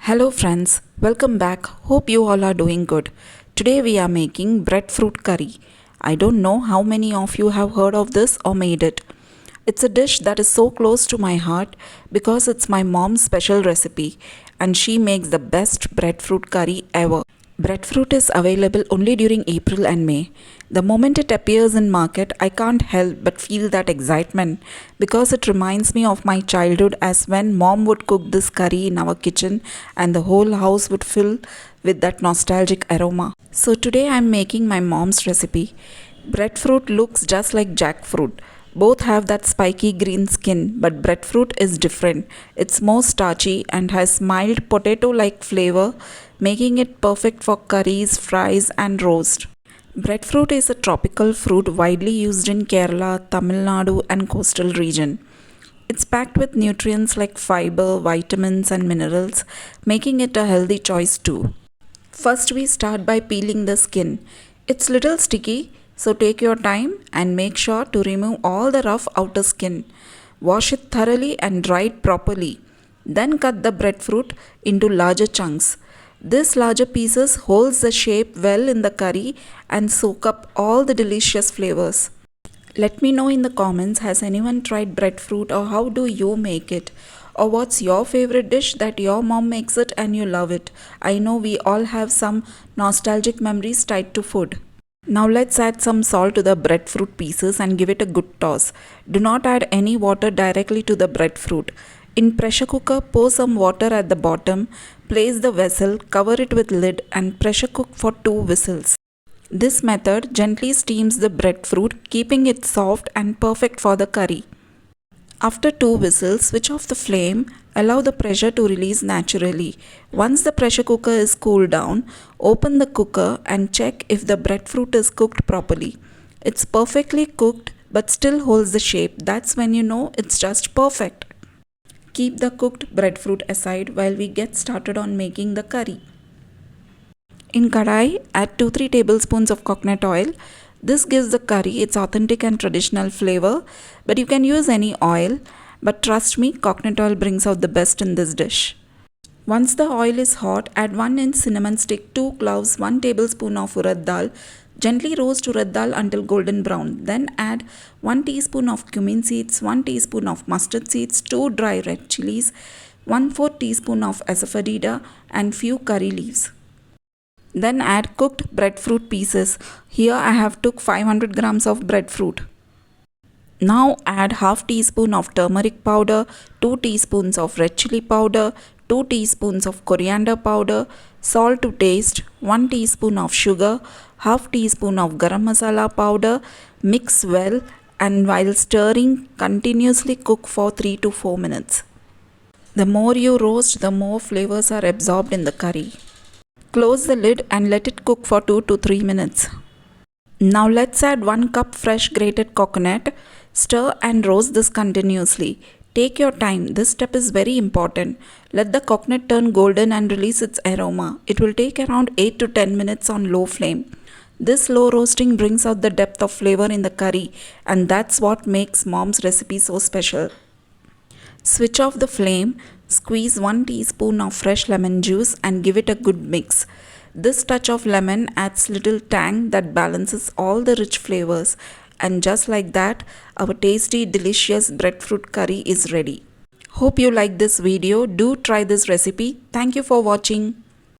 Hello friends, welcome back. Hope you all are doing good. Today we are making breadfruit curry. I don't know how many of you have heard of this or made it. It's a dish that is so close to my heart because it's my mom's special recipe and she makes the best breadfruit curry ever. Breadfruit is available only during April and May. The moment it appears in market, I can't help but feel that excitement because it reminds me of my childhood as when mom would cook this curry in our kitchen and the whole house would fill with that nostalgic aroma. So today I'm making my mom's recipe. Breadfruit looks just like jackfruit. Both have that spiky green skin, but breadfruit is different. It's more starchy and has mild potato like flavor, making it perfect for curries, fries, and roast. Breadfruit is a tropical fruit widely used in Kerala, Tamil Nadu, and coastal region. It's packed with nutrients like fiber, vitamins, and minerals, making it a healthy choice too. First, we start by peeling the skin. It's little sticky, so take your time and make sure to remove all the rough outer skin. Wash it thoroughly and dry it properly. Then cut the breadfruit into larger chunks. This larger pieces holds the shape well in the curry and soak up all the delicious flavors. Let me know in the comments, has anyone tried breadfruit or how do you make it? Or what's your favorite dish that your mom makes it and you love it? I know we all have some nostalgic memories tied to food. Now let's add some salt to the breadfruit pieces and give it a good toss. Do not add any water directly to the breadfruit. In pressure cooker, pour some water at the bottom, place the vessel, cover it with lid and pressure cook for 2 whistles. This method gently steams the breadfruit, keeping it soft and perfect for the curry. After 2 whistles, switch off the flame, allow the pressure to release naturally. Once the pressure cooker is cooled down, open the cooker and check if the breadfruit is cooked properly. It's perfectly cooked but still holds the shape. That's when you know it's just perfect. Keep the cooked breadfruit aside while we get started on making the curry. In kadai, add 2-3 tablespoons of coconut oil. This gives the curry its authentic and traditional flavor, but you can use any oil. But trust me, coconut oil brings out the best in this dish. Once the oil is hot, add 1 inch cinnamon stick, 2 cloves, 1 tablespoon of urad dal. Gently roast urad dal until golden brown. Then add 1 teaspoon of cumin seeds, 1 teaspoon of mustard seeds, 2 dry red chillies, 1/4 teaspoon of aseofitida and few curry leaves. Then add cooked breadfruit pieces. Here I have took 500 grams of breadfruit. Now add half teaspoon of turmeric powder, 2 teaspoons of red chilli powder, 2 teaspoons of coriander powder, salt to taste, 1 teaspoon of sugar, half teaspoon of garam masala powder. Mix well and while stirring, continuously cook for 3 to 4 minutes. The more you roast, the more flavors are absorbed in the curry. Close the lid and let it cook for 2 to 3 minutes. Now let's add 1 cup fresh grated coconut. Stir and roast this continuously. Take your time, this step is very important. Let the coconut turn golden and release its aroma. It will take around 8 to 10 minutes on low flame. This slow roasting brings out the depth of flavor in the curry, and that's what makes mom's recipe so special. Switch off the flame, squeeze 1 teaspoon of fresh lemon juice and give it a good mix. This touch of lemon adds little tang that balances all the rich flavors. And just like that, our tasty, delicious breadfruit curry is ready. Hope you like this video. Do try this recipe. Thank you for watching.